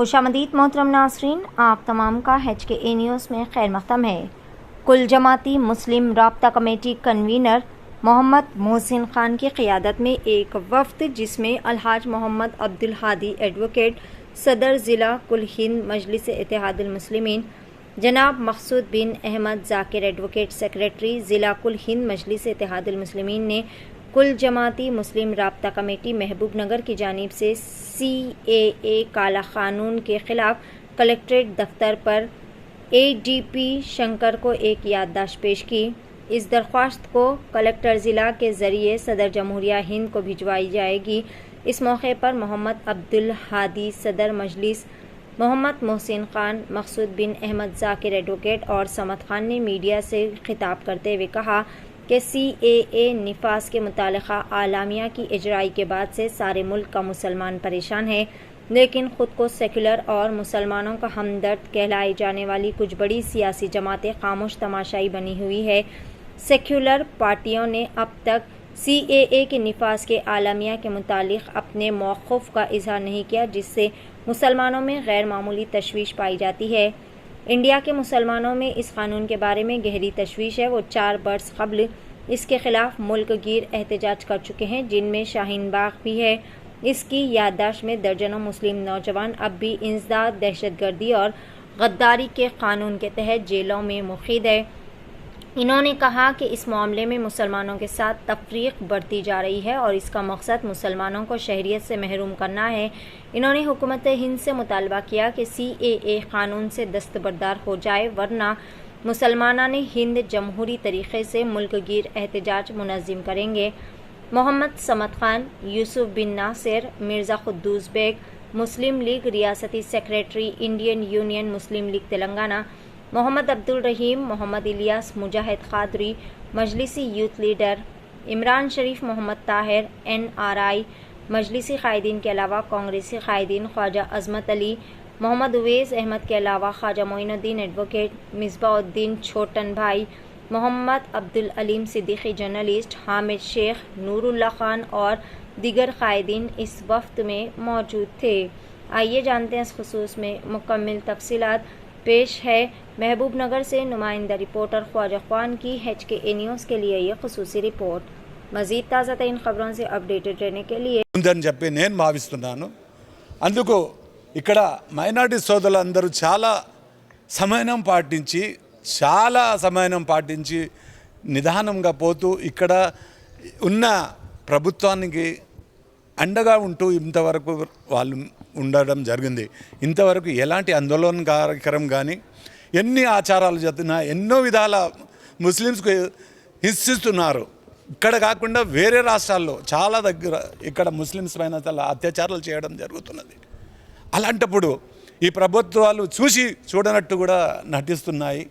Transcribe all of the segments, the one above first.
खुशामदीद मोहतरम नासरीन, आप तमाम का HKA न्यूज़ में खैर मक़दम है। कुल जमाती मुस्लिम राब्ता कमेटी कन्वीनर मोहम्मद मोहसिन खान की क़ियादत में एक वफ़द जिसमें अलहाज मोहम्मद अब्दुल हादी एडवोकेट, सदर ज़िला कुल हिंद मजलिस इत्तेहादुल मुस्लिमीन, जनाब मकसूद बिन अहमद ज़ाकिर एडवोकेट सेक्रेटरी ज़िला कुल हिंद मजलिस इत्तेहादुल मुस्लिमीन ने कुल जमाती मुस्लिम राब्ता कमेटी महबूब नगर की जानिब से CAA काला क़ानून के ख़िलाफ़ कलेक्ट्रेट दफ्तर पर ADP शंकर को एक याददाश्त पेश की। इस दरख्वास्त को कलेक्टर ज़िला के ज़रिए सदर जमहूरिया हिंद को भिजवाई जाएगी। इस मौके पर मोहम्मद अब्दुल हादी सदर मजलिस, मोहम्मद मोहसिन खान, मकसूद बिन अहमद ज़ाकिर एडवोकेट और समद खान ने मीडिया से खिताब करते हुए कहा कि CAA निफास के मुतालिका आलामिया की इजराई के बाद से सारे मुल्क का मुसलमान परेशान है, लेकिन ख़ुद को सेकुलर और मुसलमानों का हमदर्द कहलाई जाने वाली कुछ बड़ी सियासी जमातें खामोश तमाशाई बनी हुई है। सेक्युलर पार्टियों ने अब तक CAA के निफास के आलमिया के मुतालिक अपने मौक़िफ़ का इजहार नहीं किया, जिससे मुसलमानों में गैर मामूली तशवीश पाई जाती है। इंडिया के मुसलमानों में इस कानून के बारे में गहरी तशवीश है। वो 4 बरस कबल इसके ख़िलाफ़ मुल्क गिर एहतजाज कर चुके हैं, जिनमें शाहीन बाग भी है। इसकी याददाश्त में दर्जनों मुस्लिम नौजवान अब भी इंसदाद, दहशतगर्दी और गद्दारी के कानून के तहत जेलों में मुक़ीद है। इन्होंने कहा कि इस मामले में मुसलमानों के साथ तफरीक बढ़ती जा रही है और इसका मकसद मुसलमानों को शहरियत से महरूम करना है। इन्होंने हुकूमत हिंद से मुतालबा किया कि CAA कानून से दस्तबरदार हो जाए, वरना मुसलमानान हिंद जमहूरी तरीक़े से मुल्क गिर एहतजाज मुनज़्ज़म करेंगे। मोहम्मद समद खान, यूसुफ बिन नासिर, मिर्ज़ा खुद्दूस बेग, मुस्लिम लीग रियासती सेक्रेटरी, इंडियन यूनियन मुस्लिम लीग तेलंगाना, मोहम्मद अब्दुल रहीम, मोहम्मद इलियास, मुजाहिद क़ादरी, मजलिसी यूथ लीडर, इमरान शरीफ, मोहम्मद ताहिर, NRI, मजलिसी क़ायदीन के अलावा कांग्रेसी क़ायदीन ख्वाजा अज़मत अली, मोहम्मद उवैस अहमद के अलावा ख्वाजा मोइनुद्दीन एडवोकेट, मिसबाउद्दीन छोटन भाई, मोहम्मद अब्दुल अलीम सिद्दीकी जर्नलिस्ट, हामिद शेख, नूरुल्लाह खान और दीगर क़ायदीन इस वफ़्त में मौजूद थे। आइए जानते हैं इस खुसूस में मुकम्मल तफ़सीलात। पेश है महबूब नगर से नुमाइंदा रिपोर्टर ख्वाजा ख़ान की HKA न्यूज़ के लिए ये खुसूसी रिपोर्ट। मज़ीद ताज़ा तरीन ख़बरों से अपडेटेड रहने के लिए ఉందని చెప్పి నేను భావిస్తున్నాను. అందుకు ఇక్కడ మైనారిటీ సోదరులందరూ చాలా సమన్వయం పాటించి నిదానంగా పోతూ ఇక్కడ ఉన్న ప్రభుత్వానికి అండగా ఉంటూ ఇంతవరకు వాళ్ళు ఉండడం జరిగింది. ఇంతవరకు ఎలాంటి ఆందోళనకారం కానీ ఎన్ని ఆచారాలు జరిగినా ఎన్నో విధాల ముస్లిమ్స్కు హింసిస్తున్నారు. ఇక్కడ కాకుండా వేరే రాష్ట్రాల్లో చాలా దగ్గర ఇక్కడ ముస్లిమ్స్ పైన చాలా అత్యాచారాలు చేయడం జరుగుతున్నది. అలాంటప్పుడు ఈ ప్రభుత్వాలు చూడనట్టు కూడా నటిస్తున్నాయి.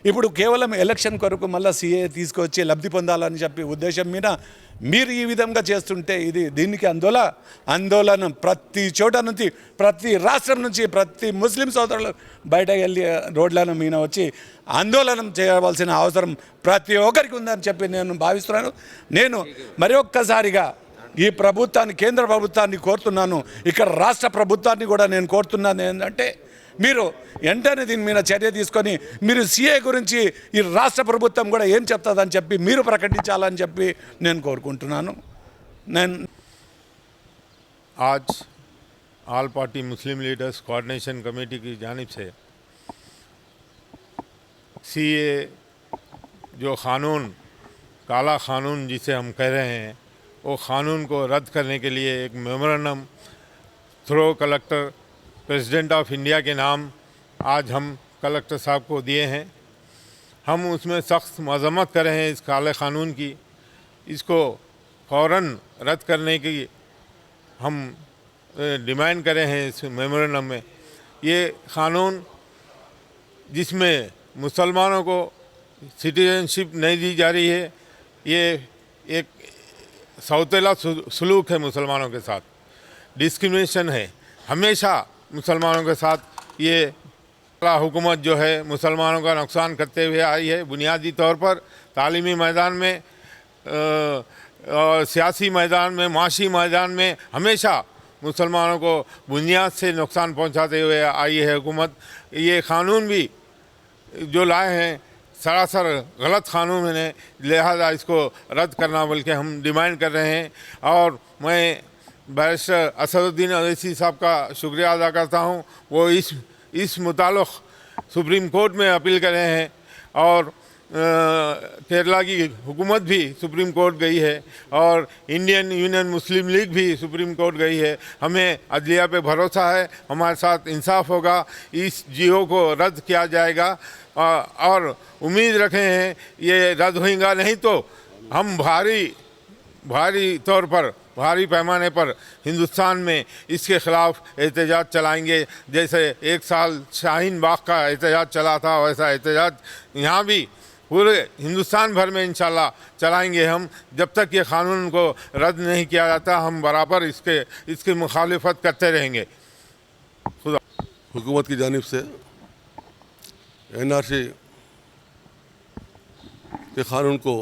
ఇప్పుడు కేవలం ఎలక్షన్ కొరకు మళ్ళీ CAA తీసుకొచ్చి లబ్ధి పొందాలని చెప్పి ఉద్దేశం మీద మీరు ఈ విధంగా చేస్తుంటే దీనికి ఆందోళన ప్రతి చోట నుంచి, ప్రతి రాష్ట్రం నుంచి ప్రతి ముస్లిం సోదరులు బయటకు వెళ్ళి రోడ్ల మీద వచ్చి ఆందోళన చేయవలసిన అవసరం ప్రతి ఒక్కరికి ఉందని చెప్పి నేను భావిస్తున్నాను. నేను మరొక్కసారిగా ఈ ప్రభుత్వాన్ని, కేంద్ర ప్రభుత్వాన్ని కోరుతున్నాను, ఇక్కడ రాష్ట్ర ప్రభుత్వాన్ని కూడా నేను కోరుతున్నాను ఏంటంటే మీరు వెంటనే దీని మీద చర్య తీసుకొని మీరు CAA గురించి ఈ రాష్ట్ర ప్రభుత్వం కూడా ఏం చెప్తుందని చెప్పి మీరు ప్రకటించాలని చెప్పి నేను కోరుకుంటున్నాను. आज ऑल पार्टी मुस्लिम लीडर्स कोऑर्डिनेशन कमेटी की जानिब से CAA जो क़ानून, काला क़ानून जिसे हम कह रहे हैं, वो क़ानून को रद्द करने के लिए एक memorandum through collector president of India के नाम आज हम कलेक्टर साहब को दिए हैं। हम उसमें सख्त मज़म्मत कर रहे हैं इस काले क़ानून की। इसको फ़ौरन रद्द करने की हम डिमांड कर रहे हैं इस मेमोरेंडम में। ये क़ानून जिसमें मुसलमानों को सिटीजनशिप नहीं दी जा रही है, ये एक सौतेला सलूक है मुसलमानों के साथ, डिस्क्रिमिनेशन है। हमेशा मुसलमानों के साथ ये हुकूमत जो है मुसलमानों का नुकसान करते हुए आई है। बुनियादी तौर पर तालीमी मैदान में, सियासी मैदान में, माशी मैदान में हमेशा मुसलमानों को बुनियाद से नुकसान पहुंचाते हुए आई है हुकूमत। ये क़ानून भी जो लाए हैं सरासर गलत क़ानून है, लिहाजा इसको रद्द करना बल्कि हम डिमांड कर रहे हैं। और मैं बैरिस्टर असदुद्दीन अवैसी साहब का शुक्रिया अदा करता हूँ, वो इस मुताल्लिक़ सुप्रीम कोर्ट में अपील कर रहे हैं और केरला की हुकूमत भी सुप्रीम कोर्ट गई है और इंडियन यूनियन मुस्लिम लीग भी सुप्रीम कोर्ट गई है। हमें अदलिया पे भरोसा है, हमारे साथ इंसाफ होगा, इस जियो को रद्द किया जाएगा और उम्मीद रखे हैं ये रद्द होगा, नहीं तो हम भारी तौर पर भारी पैमाने पर हिंदुस्तान में इसके ख़िलाफ़ एहतजाज चलाएंगे। जैसे एक साल शाहीन बाग का एहतजाज चला था, वैसा एहतजाज यहाँ भी पूरे हिंदुस्तान भर में इंशाल्लाह चलाएंगे हम। जब तक ये क़ानून को रद्द नहीं किया जाता हम बराबर इसकी मुखालिफत करते रहेंगे। खुदा हुकूमत की जानिब से NRC के क़ानून को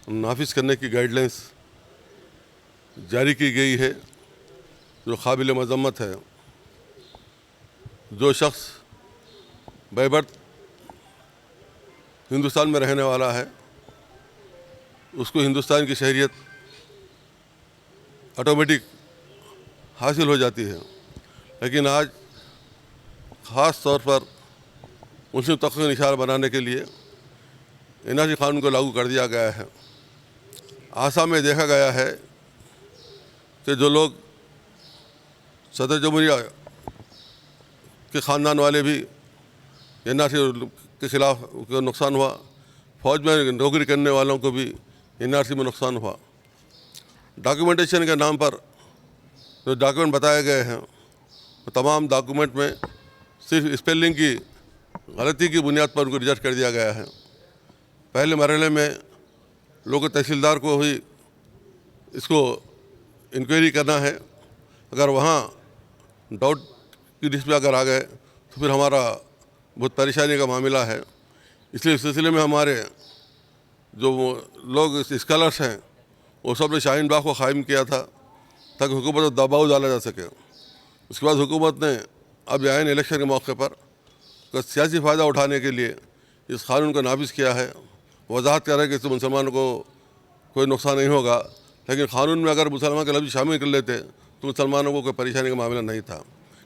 नाफिज करने की गाइडलाइंस जारी की गई है, जो काबिल मज़म्मत है। जो शख्स बैबर्थ हिंदुस्तान में रहने वाला है उसको हिंदुस्तान की शहरियत ऑटोमेटिक हासिल हो जाती है, लेकिन आज ख़ास तौर पर मुस्लिम तबके को निशाना बनाने के लिए NRC क़ानून को लागू कर दिया गया है। आसाम में देखा गया है कि जो लोग सदर जमहूरिया के ख़ानदान वाले भी NRC के ख़िलाफ़ को नुकसान हुआ, फ़ौज में नौकरी करने वालों को भी NRC में नुकसान हुआ। डॉक्यूमेंटेशन के नाम पर जो डॉक्यूमेंट बताए गए हैं तो तमाम डॉक्यूमेंट में सिर्फ स्पेलिंग की गलती की बुनियाद पर उनको रिजेक्ट कर दिया गया है। पहले मरहले में लोगों तहसीलदार को ही इसको इंक्वायरी करना है, अगर वहाँ डाउट की लिस्ट पे अगर आ गए तो फिर हमारा बहुत परेशानी का मामला है। इसलिए इस सिलसिले में हमारे जो लोग स्कॉलर्स हैं वो सब ने शाहीन बाग को क़ायम किया था ताकि हुकूमत को दबाव डाला जा सके। उसके बाद हुकूमत ने अब आइन इलेक्शन के मौके पर सियासी फ़ायदा उठाने के लिए इस क़ानून को नाफिज किया है। वजाहत कर रहे हैं कि इससे मुसलमानों को कोई नुकसान नहीं होगा, लेकिन क़ानून में अगर मुसलमान का लफ्ज़ शामिल कर लेते तो मुसलमानों को कोई परेशानी का मामला नहीं था।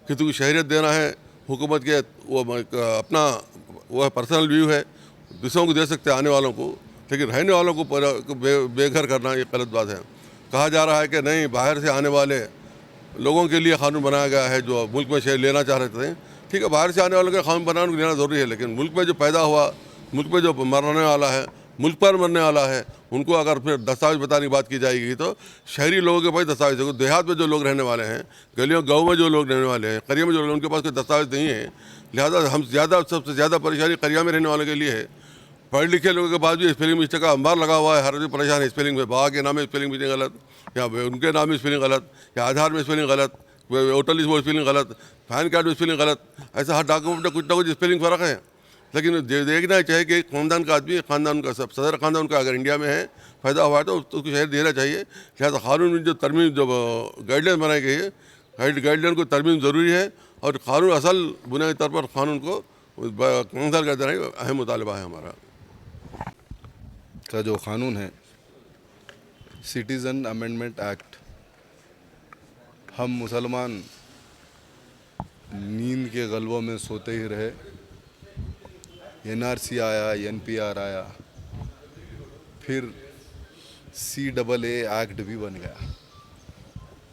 किसी को शहरियत देना है हुकूमत के वो अपना वो पर्सनल व्यू है, दूसरों को दे सकते हैं आने वालों को, लेकिन रहने वालों को बेघर करना ये गलत बात है। कहा जा रहा है कि नहीं, बाहर से आने वाले लोगों के लिए क़ानून बनाया गया है जो मुल्क में शहर लेना चाह रहे थे। ठीक है, बाहर से आने वालों का क़ानून बनाना लेना ज़रूरी है, लेकिन मुल्क में जो पैदा हुआ, मुल्क में जो मरने वाला है, मुल्क पर मरने वाला है, उनको अगर फिर दस्तावेज बताने की बात की जाएगी तो शहरी लोगों के पास दस्तावेज है। देहात में जो लोग रहने वाले हैं, गलियों गाँव में जो लोग रहने वाले हैं, करिया में जो लोग, उनके पास कोई दस्तावेज नहीं है। लिहाजा हम सबसे ज़्यादा परेशानी करिया में रहने वालों के लिए है। पढ़े लिखे लोगों के पास भी स्पेलिंग मिस्टेक का अंबार लगा हुआ है, हर भी परेशान है स्पेलिंग में। बाबा के नाम में स्पेलिंग मिस्टेक गलत, या उनके नाम में स्पेलिंग गलत, या आधार में स्पेलिंग गलत, वोटर लिस्ट में स्पेलिंग गलत, पैन कार्ड में स्पेलिंग गलत, ऐसा हर डॉक्यूमेंट में कुछ ना कुछ स्पेलिंग फ़र्क है। लेकिन देखना चाहिए कि ख़ानदान का आदमी, ख़ानदान का सब सदर ख़ानदान का अगर इंडिया में है, फ़ायदा हुआ है तो उसको शहर देना चाहिए। लिहाजा क़ानून में जो तरमीम, जो गाइडलाइन बनाई गई है, गाइडलाइन को तरमीम ज़रूरी है और क़ानून असल बुनियादी तौर पर क़ानून को कैंसिल कर देना अहम मुतालबा है हमारा। का जो क़ानून है सिटीज़न अमेंडमेंट एक्ट, हम मुसलमान नींद के गलबों में सोते ही रहे। NRC आया, NPR आया, फिर CAA एक्ट भी बन गया।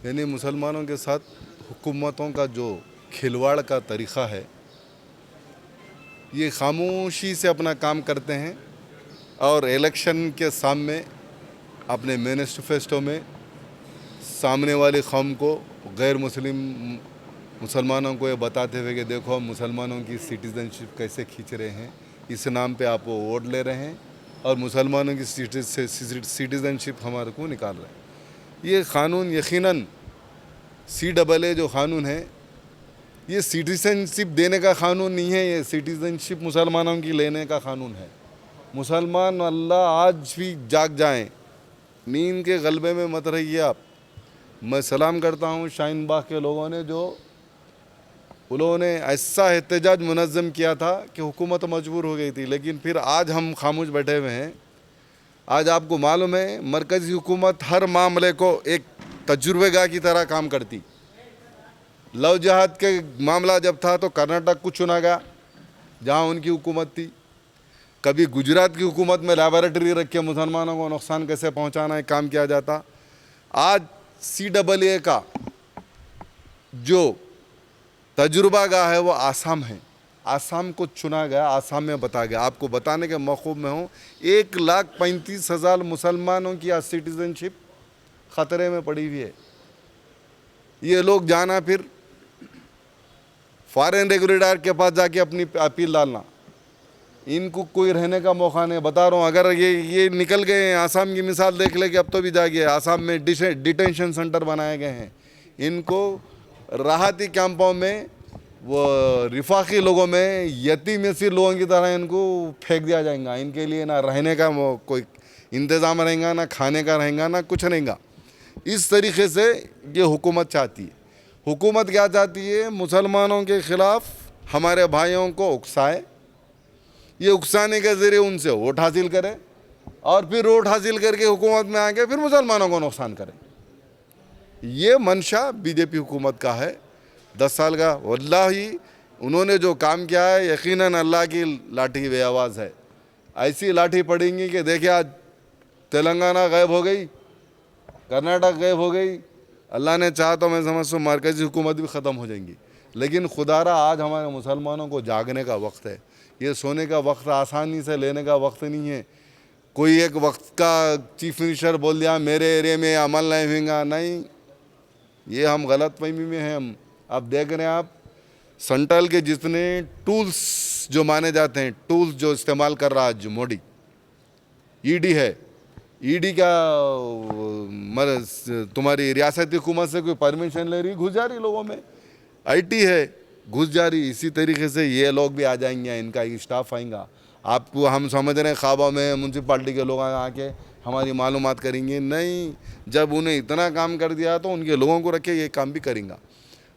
यानी मुसलमानों के साथ हुकूमतों का जो खिलवाड़ का तरीक़ा है, ये खामोशी से अपना काम करते हैं और इलेक्शन के सामने अपने मैनिफेस्टो में सामने वाली कौम को, गैर मुसलमानों को ये बताते हुए कि देखो हम मुसलमानों की सिटीज़नशिप कैसे खींच रहे हैं, इस नाम पे आप वो वोट ले रहे हैं और मुसलमानों की सिटीज़नशिप हमारे को निकाल रहे हैं। ये क़ानून यकीनन CAA जो क़ानून है, ये सिटीज़नशिप देने का क़ानून नहीं है, ये सिटीज़नशिप मुसलमानों की लेने का क़ानून है। मुसलमान अल्लाह आज भी जाग जाएं, नींद के गलबे में मत रहिए आप। मैं सलाम करता हूँ शाहीन बाग के लोगों ने, जो उन्होंने ऐसा एहतजाज मुनज़्ज़म किया था कि हुकूमत मजबूर हो गई थी, लेकिन फिर आज हम खामोश बैठे हुए हैं। आज आपको मालूम है मरकज़ी हुकूमत हर मामले को एक तजुर्बेगाह की तरह काम करती। लव जहाद के मामला जब था तो कर्नाटक को चुना गया जहाँ उनकी हुकूमत थी। कभी गुजरात की हुकूमत में लैबोरेटरी रख के मुसलमानों को नुकसान कैसे पहुँचाना है काम किया जाता। आज CAA का जो तजुर्बा गाह है वो आसाम है, आसाम को चुना गया, आसाम में बता गया। आपको बताने के मौक़ूफ़ में हूँ 1,35,000 मुसलमानों की आज सिटीज़नशिप ख़तरे में पड़ी हुई है। ये लोग जाना फिर फॉरेन रेगुलेटर के पास जाके अपनी अपील डालना, इनको कोई रहने का मौका नहीं। बता रहा हूँ, अगर ये निकल गए हैं, आसाम की मिसाल देख ले कि अब तो भी जाके आसाम में डिटेंशन सेंटर बनाए गए हैं। इनको राहती कैंपों में वो रिफाकी लोगों में यतीम यसीर लोगों की तरह इनको फेंक दिया जाएगा। इनके लिए ना रहने का कोई इंतज़ाम रहेगा, ना खाने का रहेगा, ना कुछ रहेगा। इस तरीके से ये हुकूमत चाहती है। हुकूमत क्या चाहती है? मुसलमानों के ख़िलाफ़ हमारे भाइयों को उकसाए, ये उकसाने के ज़रिए उनसे वोट हासिल करे और फिर वोट हासिल करके हुकूमत में आके फिर मुसलमानों को नुकसान करे। ये मंशा बीजेपी हुकूमत का है 10 साल का। वल्लाही उन्होंने जो काम किया है यकीनन अल्लाह की लाठी बेआवाज़ है। ऐसी लाठी पड़ेंगी कि देखिए आज तेलंगाना गायब हो गई, कर्नाटक गायब हो गई। अल्लाह ने चाहा तो मैं समझता हूँ मरकज़ी हुकूमत भी ख़त्म हो जाएंगी। लेकिन खुदारा आज हमारे मुसलमानों को जागने का वक्त है। ये सोने का वक्त आसानी से लेने का वक्त नहीं है। कोई एक वक्त का चीफ मिनिस्टर बोल दिया मेरे एरिया में अमल नहीं होगा, नहीं, ये हम गलत फहमी में हैं। हम अब देख रहे हैं आप सेंट्रल के जितने टूल्स जो माने जाते हैं, टूल्स जो इस्तेमाल कर रहा है जो मोदी, ईडी है, ईडी का तुम्हारी रियासती हुकूमत से कोई परमिशन ले रही, घुस जा रही लोगों में। IT है, घुस जा रही। इसी तरीके से ये लोग भी आ जाएंगे, इनका स्टाफ आएगा। आपको हम समझ रहे हैं ख्वाबों में म्यूनसिपाल्टी के लोग आके हमारी मालूमात करेंगे, नहीं, जब उन्हें इतना काम कर दिया तो उनके लोगों को रखे ये काम भी करेंगे।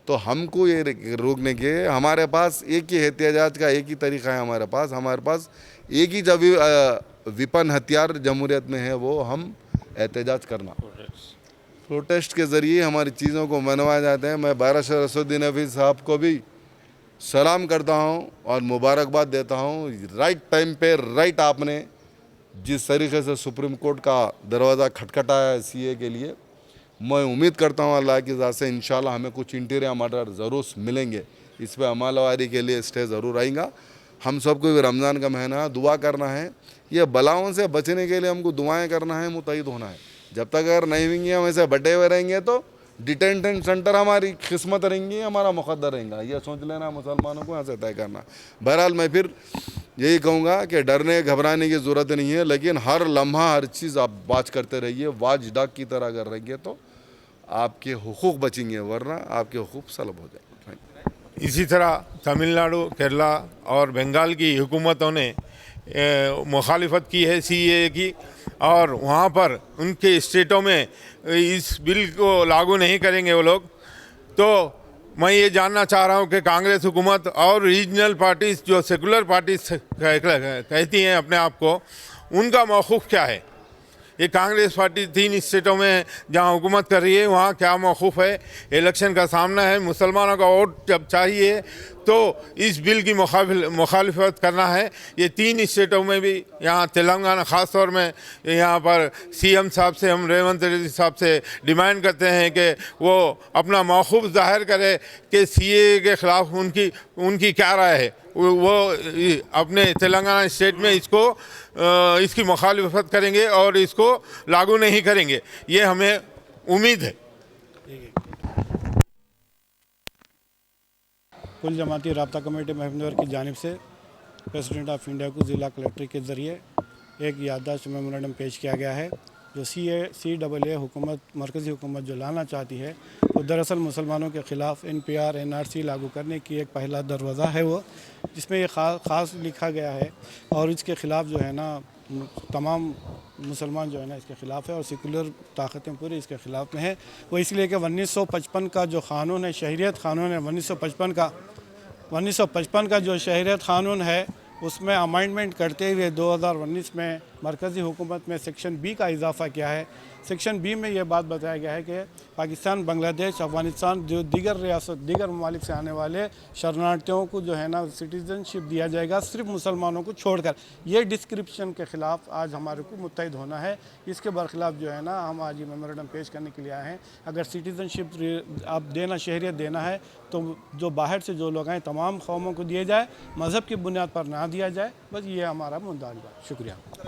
तो हमको ये रोकने के हमारे पास एक ही एहतियाज का एक ही तरीक़ा है। हमारे पास एक ही जब विपन हथियार जमहूरियत में है, वो हम एहतजाज करना, प्रोटेस्ट के ज़रिए हमारी चीज़ों को मनवाया जाते हैं। मैं बारिशर असदुद्दीन हफीज़ साहब को भी सलाम करता हूं और मुबारकबाद देता हूं। राइट टाइम पे राइट आपने जिस तरीके से सुप्रीम कोर्ट का दरवाज़ा खटखटाया है CAA के लिए, मैं उम्मीद करता हूं अल्लाह की ज़ात से इंशाल्लाह हमें कुछ इंटीरियर मर्डर ज़रूर मिलेंगे। इस पर अमलवारी के लिए स्टे ज़रूर आएगा। हम सबको भी रमज़ान का महीना दुआ करना है, ये बलाओं से बचने के लिए हमको दुआएं करना है, मुतहिद होना है। जब तक अगर नहीं होंगी, हम ऐसे बटे हुए रहेंगे तो डिटेंशन सेंटर हमारी किस्मत रहेंगी, हमारा मुक़द्दर रहेगा। ये सोच लेना मुसलमानों को यहाँ से तय करना। बहरहाल मैं फिर यही कहूँगा कि डरने घबराने की ज़रूरत नहीं है, लेकिन हर लम्हा हर चीज़ आप बात करते रहिए। वाच डाक की तरह अगर रहेंगे तो आपके हुकूक बचेंगे, वरना आपके हुकूक सलब हो जाएंगे। इसी तरह तमिलनाडु, केरला और बंगाल की हुकूमतों ने मुखालिफत की है CAA की, और वहाँ पर उनके स्टेटों में इस बिल को लागू नहीं करेंगे वो लोग। तो मैं ये जानना चाह रहा हूँ कि कांग्रेस हुकूमत और रीजनल पार्टीज़ जो सेकुलर पार्टीज़ कहती हैं अपने आप को, उनका मौक़िफ़ क्या है? ये कांग्रेस पार्टी 3 स्टेटों में जहाँ हुकूमत कर रही है वहाँ क्या मौक़िफ़ है? इलेक्शन का सामना है, मुसलमानों का वोट जब चाहिए तो इस बिल की मुखालिफत करना है। ये 3 स्टेटों में भी, यहाँ तेलंगाना ख़ास तौर में, यहाँ पर CM साहब से, हम रेवंत रेड्डी साहब से डिमांड करते हैं कि वो अपना मौक़िफ़ ज़ाहिर करे कि CAA के ख़िलाफ़ उनकी क्या राय है। वो अपने तेलंगाना स्टेट में इसकी मुखालिफत करेंगे और इसको लागू नहीं करेंगे, ये हमें उम्मीद है। कुल जमाती राब्ता कमेटी महबूबनगर की जानिब से प्रेसिडेंट ऑफ इंडिया को ज़िला कलेक्टर के ज़रिए एक याददाश्त मेमोरेंडम पेश किया गया है। जो CAA हुकूमत, मरकज़ी हुकूमत जो लाना चाहती है, वो दरअसल मुसलमानों के ख़िलाफ़ NPR NRC लागू करने की एक पहला दरवाज़ा है वो, जिसमें ये ख़ास लिखा गया है। और इसके ख़िलाफ़ जो है ना तमाम मुसलमान जो है ना इसके ख़िलाफ़ है और सेकुलर ताकतें पूरी इसके ख़िलाफ़ में है। वो इसलिए कि 1955 का जो क़ानून है, शहरियत क़ानून है, 1955 का जो शहरियत क़ानून है उसमें अमेंडमेंट करते हुए 2019 में मरकज़ी हुकूमत में सेक्शन बी का इजाफ़ा किया है। सेक्शन बी में ये बात बताया गया है कि पाकिस्तान, बांग्लादेश, अफ़गानिस्तान जो दीगर ममालिक से आने वाले शरणार्थियों को जो है ना सिटीज़नशिप दिया जाएगा, सिर्फ मुसलमानों को छोड़कर। ये डिस्क्रिप्शन के ख़िलाफ़ आज हमारे को मुत्तहिद होना है। इसके बरखिलाफ़ जो है ना हम आज ये मेमोरेंडम पेश करने के लिए आए हैं। अगर सिटीज़नशिप आप देना, शहरियत देना है तो जो बाहर से जो लोग आए तमाम कौमों को दिए जाए, मज़हब की बुनियाद पर ना दिया जाए। बस ये हमारा मुद्दा है। शुक्रिया।